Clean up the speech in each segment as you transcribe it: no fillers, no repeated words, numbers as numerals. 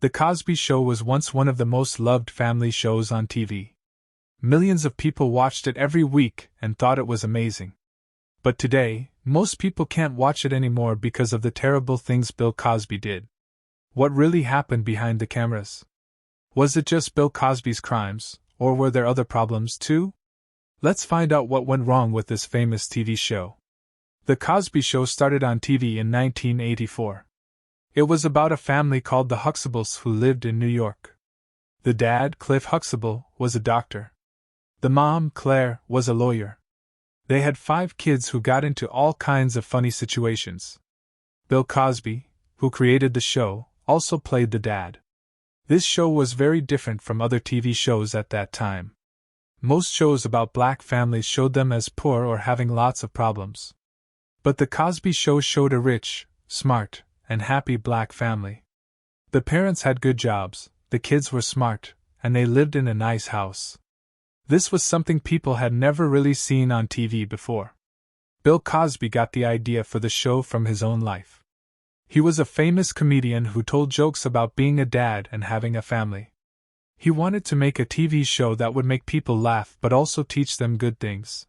The Cosby Show was once one of the most loved family shows on TV. Millions of people watched it every week and thought it was amazing. But today, most people can't watch it anymore because of the terrible things Bill Cosby did. What really happened behind the cameras? Was it just Bill Cosby's crimes, or were there other problems too? Let's find out what went wrong with this famous TV show. The Cosby Show started on TV in 1984. It was about a family called the Huxables who lived in New York. The dad, Cliff Huxtable, was a doctor. The mom, Claire, was a lawyer. They had 5 kids who got into all kinds of funny situations. Bill Cosby, who created the show, also played the dad. This show was very different from other TV shows at that time. Most shows about black families showed them as poor or having lots of problems. But the Cosby Show showed a rich, smart, and happy black family. The parents had good jobs, the kids were smart, and they lived in a nice house. This was something people had never really seen on TV before. Bill Cosby got the idea for the show from his own life. He was a famous comedian who told jokes about being a dad and having a family. He wanted to make a TV show that would make people laugh but also teach them good things.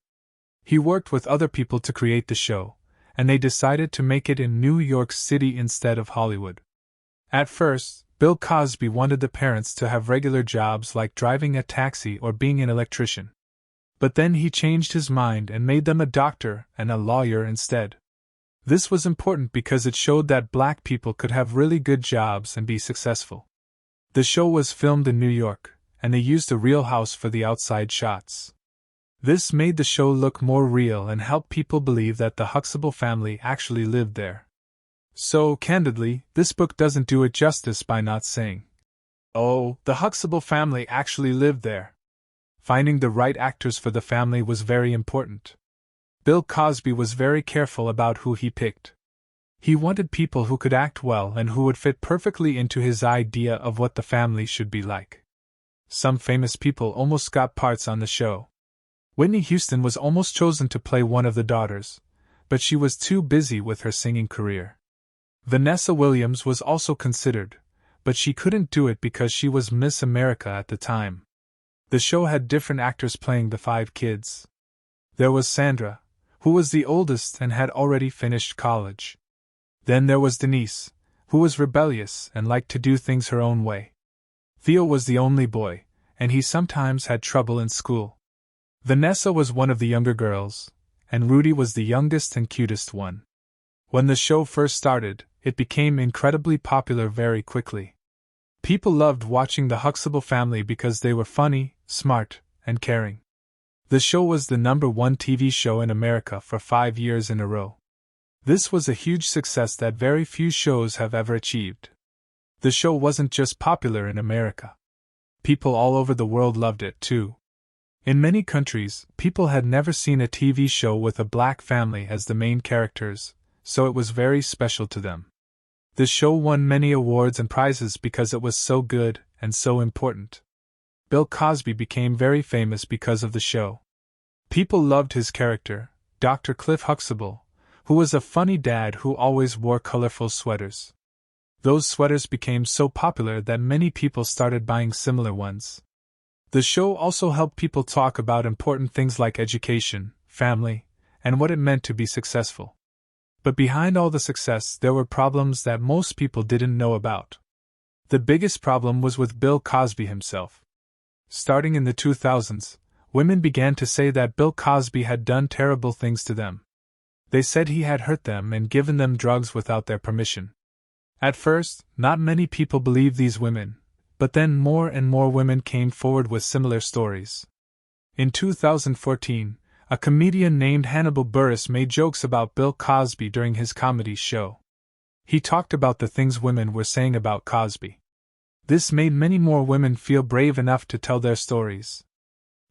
He worked with other people to create the show, and they decided to make it in New York City instead of Hollywood. At first, Bill Cosby wanted the parents to have regular jobs like driving a taxi or being an electrician. But then he changed his mind and made them a doctor and a lawyer instead. This was important because it showed that black people could have really good jobs and be successful. The show was filmed in New York, and they used a real house for the outside shots. This made the show look more real and helped people believe that the Huxtable family actually lived there. So, candidly, this book doesn't do it justice by not saying, "Oh, the Huxtable family actually lived there." Finding the right actors for the family was very important. Bill Cosby was very careful about who he picked. He wanted people who could act well and who would fit perfectly into his idea of what the family should be like. Some famous people almost got parts on the show. Whitney Houston was almost chosen to play one of the daughters, but she was too busy with her singing career. Vanessa Williams was also considered, but she couldn't do it because she was Miss America at the time. The show had different actors playing the 5 kids. There was Sandra, who was the oldest and had already finished college. Then there was Denise, who was rebellious and liked to do things her own way. Theo was the only boy, and he sometimes had trouble in school. Vanessa was one of the younger girls, and Rudy was the youngest and cutest one. When the show first started, it became incredibly popular very quickly. People loved watching the Huxtable family because they were funny, smart, and caring. The show was the #1 TV show in America for 5 years in a row. This was a huge success that very few shows have ever achieved. The show wasn't just popular in America. People all over the world loved it too. In many countries, people had never seen a TV show with a black family as the main characters, so it was very special to them. The show won many awards and prizes because it was so good and so important. Bill Cosby became very famous because of the show. People loved his character, Dr. Cliff Huxtable, who was a funny dad who always wore colorful sweaters. Those sweaters became so popular that many people started buying similar ones. The show also helped people talk about important things like education, family, and what it meant to be successful. But behind all the success, there were problems that most people didn't know about. The biggest problem was with Bill Cosby himself. Starting in the 2000s, women began to say that Bill Cosby had done terrible things to them. They said he had hurt them and given them drugs without their permission. At first, not many people believed these women, but then more and more women came forward with similar stories. In 2014, a comedian named Hannibal Buress made jokes about Bill Cosby during his comedy show. He talked about the things women were saying about Cosby. This made many more women feel brave enough to tell their stories.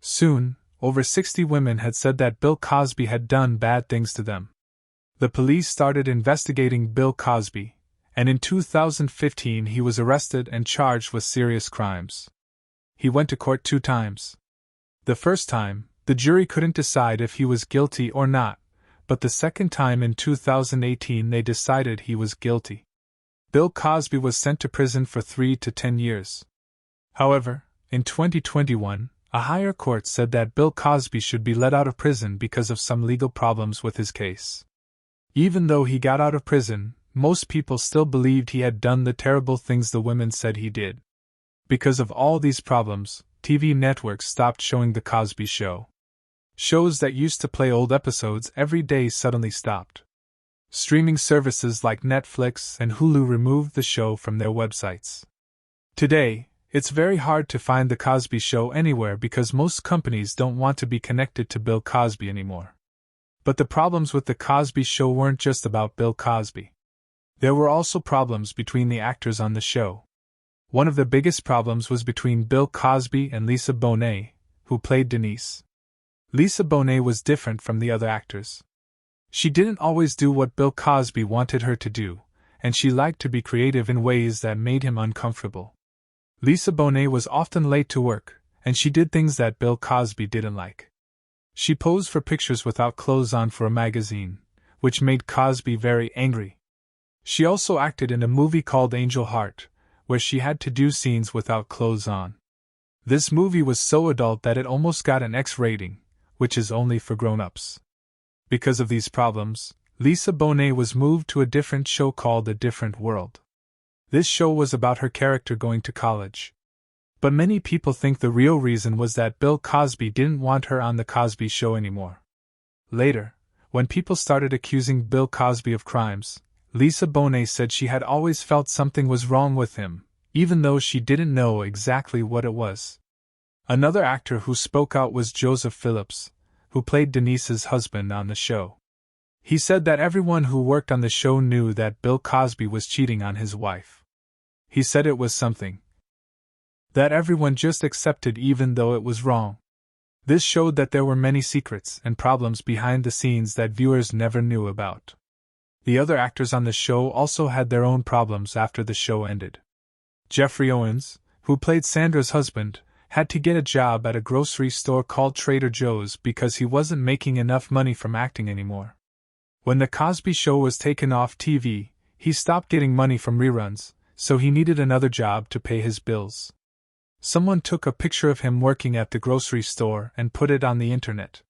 Soon, over 60 women had said that Bill Cosby had done bad things to them. The police started investigating Bill Cosby, and in 2015 he was arrested and charged with serious crimes. He went to court 2 times. The first time, the jury couldn't decide if he was guilty or not, but the second time in 2018 they decided he was guilty. Bill Cosby was sent to prison for 3 to 10 years. However, in 2021, a higher court said that Bill Cosby should be let out of prison because of some legal problems with his case. Even though he got out of prison, most people still believed he had done the terrible things the women said he did. Because of all these problems, TV networks stopped showing The Cosby Show. Shows that used to play old episodes every day suddenly stopped. Streaming services like Netflix and Hulu removed the show from their websites. Today, it's very hard to find The Cosby Show anywhere because most companies don't want to be connected to Bill Cosby anymore. But the problems with The Cosby Show weren't just about Bill Cosby. There were also problems between the actors on the show. One of the biggest problems was between Bill Cosby and Lisa Bonet, who played Denise. Lisa Bonet was different from the other actors. She didn't always do what Bill Cosby wanted her to do, and she liked to be creative in ways that made him uncomfortable. Lisa Bonet was often late to work, and she did things that Bill Cosby didn't like. She posed for pictures without clothes on for a magazine, which made Cosby very angry. She also acted in a movie called Angel Heart, where she had to do scenes without clothes on. This movie was so adult that it almost got an X rating, which is only for grown-ups. Because of these problems, Lisa Bonet was moved to a different show called A Different World. This show was about her character going to college. But many people think the real reason was that Bill Cosby didn't want her on The Cosby Show anymore. Later, when people started accusing Bill Cosby of crimes, Lisa Bonet said she had always felt something was wrong with him, even though she didn't know exactly what it was. Another actor who spoke out was Joseph Phillips, who played Denise's husband on the show. He said that everyone who worked on the show knew that Bill Cosby was cheating on his wife. He said it was something that everyone just accepted even though it was wrong. This showed that there were many secrets and problems behind the scenes that viewers never knew about. The other actors on the show also had their own problems after the show ended. Jeffrey Owens, who played Sandra's husband, had to get a job at a grocery store called Trader Joe's because he wasn't making enough money from acting anymore. When The Cosby Show was taken off TV, he stopped getting money from reruns, so he needed another job to pay his bills. Someone took a picture of him working at the grocery store and put it on the internet.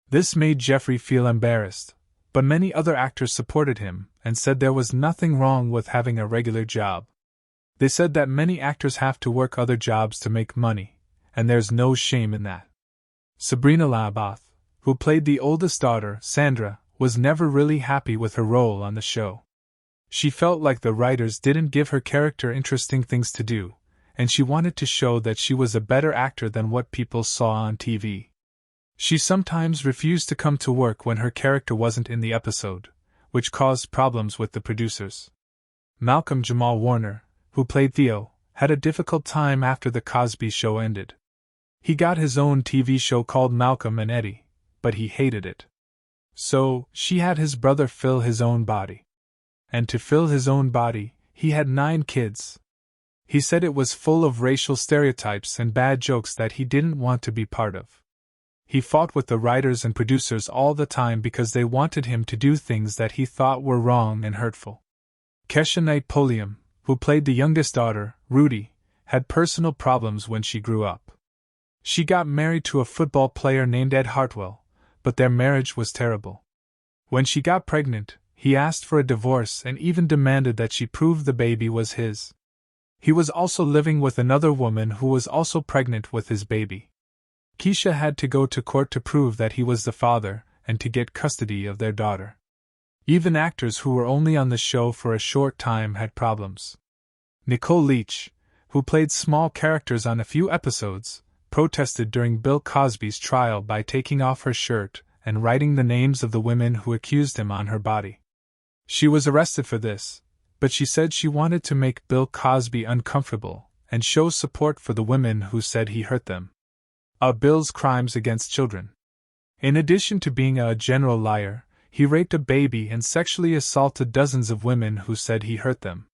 This made Jeffrey feel embarrassed, but many other actors supported him and said there was nothing wrong with having a regular job. They said that many actors have to work other jobs to make money, and there's no shame in that. Sabrina Laboth, who played the oldest daughter, Sandra, was never really happy with her role on the show. She felt like the writers didn't give her character interesting things to do, and she wanted to show that she was a better actor than what people saw on TV. She sometimes refused to come to work when her character wasn't in the episode, which caused problems with the producers. Malcolm Jamal Warner, who played Theo, had a difficult time after The Cosby Show ended. He got his own TV show called Malcolm and Eddie, but he hated it. So, she had his brother fill his own body. And to fill his own body, he had 9 kids. He said it was full of racial stereotypes and bad jokes that he didn't want to be part of. He fought with the writers and producers all the time because they wanted him to do things that he thought were wrong and hurtful. Kesha Knight Pulliam, who played the youngest daughter, Rudy, had personal problems when she grew up. She got married to a football player named Ed Hartwell, but their marriage was terrible. When she got pregnant, he asked for a divorce and even demanded that she prove the baby was his. He was also living with another woman who was also pregnant with his baby. Keisha had to go to court to prove that he was the father and to get custody of their daughter. Even actors who were only on the show for a short time had problems. Nicole Leach, who played small characters on a few episodes, protested during Bill Cosby's trial by taking off her shirt and writing the names of the women who accused him on her body. She was arrested for this, but she said she wanted to make Bill Cosby uncomfortable and show support for the women who said he hurt them. Bill's crimes against children. In addition to being a general liar, he raped a baby and sexually assaulted dozens of women who said he hurt them.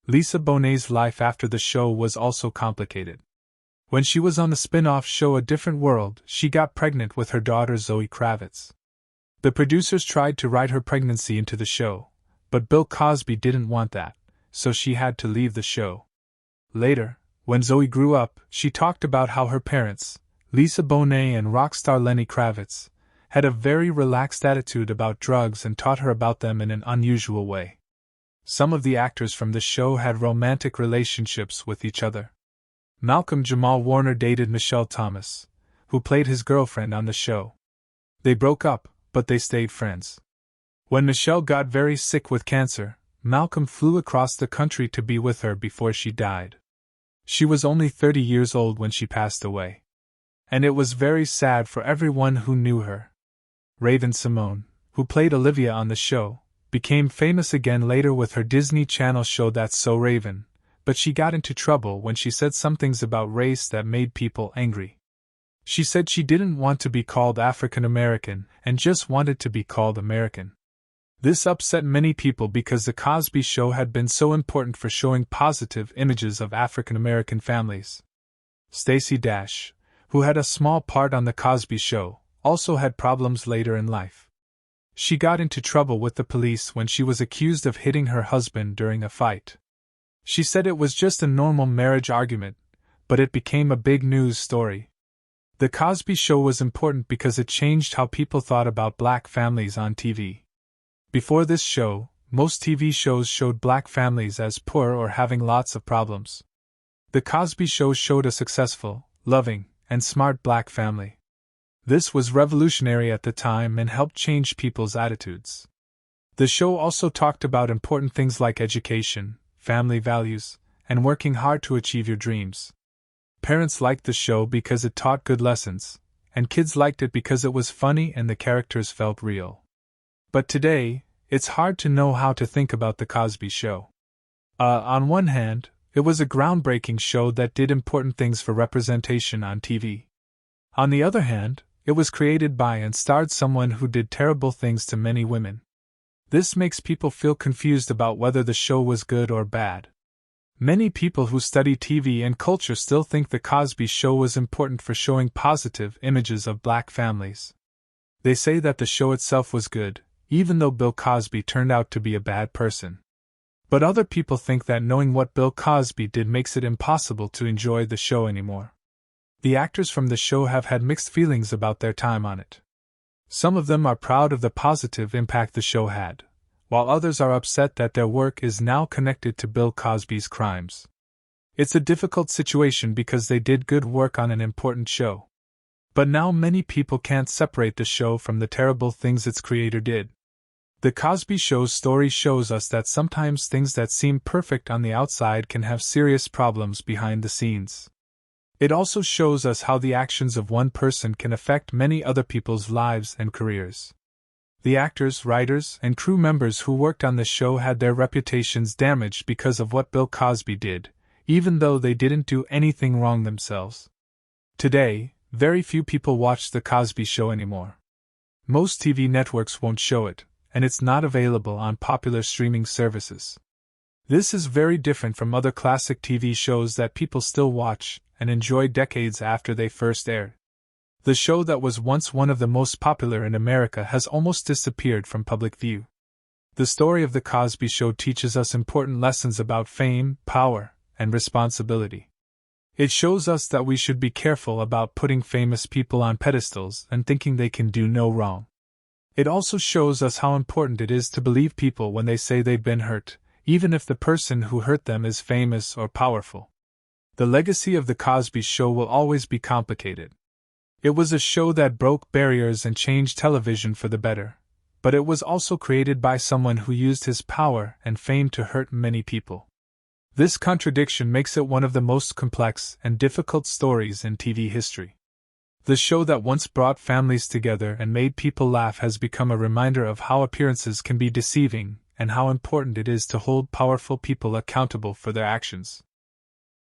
Lisa Bonet's life after the show was also complicated. When she was on the spin-off show A Different World, she got pregnant with her daughter Zoe Kravitz. The producers tried to write her pregnancy into the show, but Bill Cosby didn't want that, so she had to leave the show. Later, when Zoe grew up, she talked about how her parents, Lisa Bonet and rock star Lenny Kravitz, had a very relaxed attitude about drugs and taught her about them in an unusual way. Some of the actors from the show had romantic relationships with each other. Malcolm Jamal Warner dated Michelle Thomas, who played his girlfriend on the show. They broke up, but they stayed friends. When Michelle got very sick with cancer, Malcolm flew across the country to be with her before she died. She was only 30 years old when she passed away. And it was very sad for everyone who knew her. Raven-Symoné, who played Olivia on the show, became famous again later with her Disney Channel show That's So Raven, but she got into trouble when she said some things about race that made people angry. She said she didn't want to be called African American and just wanted to be called American. This upset many people because The Cosby Show had been so important for showing positive images of African American families. Stacey Dash, who had a small part on The Cosby Show, also had problems later in life. She got into trouble with the police when she was accused of hitting her husband during a fight. She said it was just a normal marriage argument, but it became a big news story. The Cosby Show was important because it changed how people thought about black families on TV. Before this show, most TV shows showed black families as poor or having lots of problems. The Cosby Show showed a successful, loving, and smart black family. This was revolutionary at the time and helped change people's attitudes. The show also talked about important things like education, family values, and working hard to achieve your dreams. Parents liked the show because it taught good lessons, and kids liked it because it was funny and the characters felt real. But today, it's hard to know how to think about The Cosby Show. On one hand, it was a groundbreaking show that did important things for representation on TV. On the other hand, it was created by and starred someone who did terrible things to many women. This makes people feel confused about whether the show was good or bad. Many people who study TV and culture still think The Cosby Show was important for showing positive images of black families. They say that the show itself was good, even though Bill Cosby turned out to be a bad person. But other people think that knowing what Bill Cosby did makes it impossible to enjoy the show anymore. The actors from the show have had mixed feelings about their time on it. Some of them are proud of the positive impact the show had, while others are upset that their work is now connected to Bill Cosby's crimes. It's a difficult situation because they did good work on an important show. But now many people can't separate the show from the terrible things its creator did. The Cosby Show's story shows us that sometimes things that seem perfect on the outside can have serious problems behind the scenes. It also shows us how the actions of one person can affect many other people's lives and careers. The actors, writers, and crew members who worked on the show had their reputations damaged because of what Bill Cosby did, even though they didn't do anything wrong themselves. Today, very few people watch The Cosby Show anymore. Most TV networks won't show it, and it's not available on popular streaming services. This is very different from other classic TV shows that people still watch and enjoy decades after they first aired. The show that was once one of the most popular in America has almost disappeared from public view. The story of The Cosby Show teaches us important lessons about fame, power, and responsibility. It shows us that we should be careful about putting famous people on pedestals and thinking they can do no wrong. It also shows us how important it is to believe people when they say they've been hurt, even if the person who hurt them is famous or powerful. The legacy of The Cosby Show will always be complicated. It was a show that broke barriers and changed television for the better, but it was also created by someone who used his power and fame to hurt many people. This contradiction makes it one of the most complex and difficult stories in TV history. The show that once brought families together and made people laugh has become a reminder of how appearances can be deceiving and how important it is to hold powerful people accountable for their actions.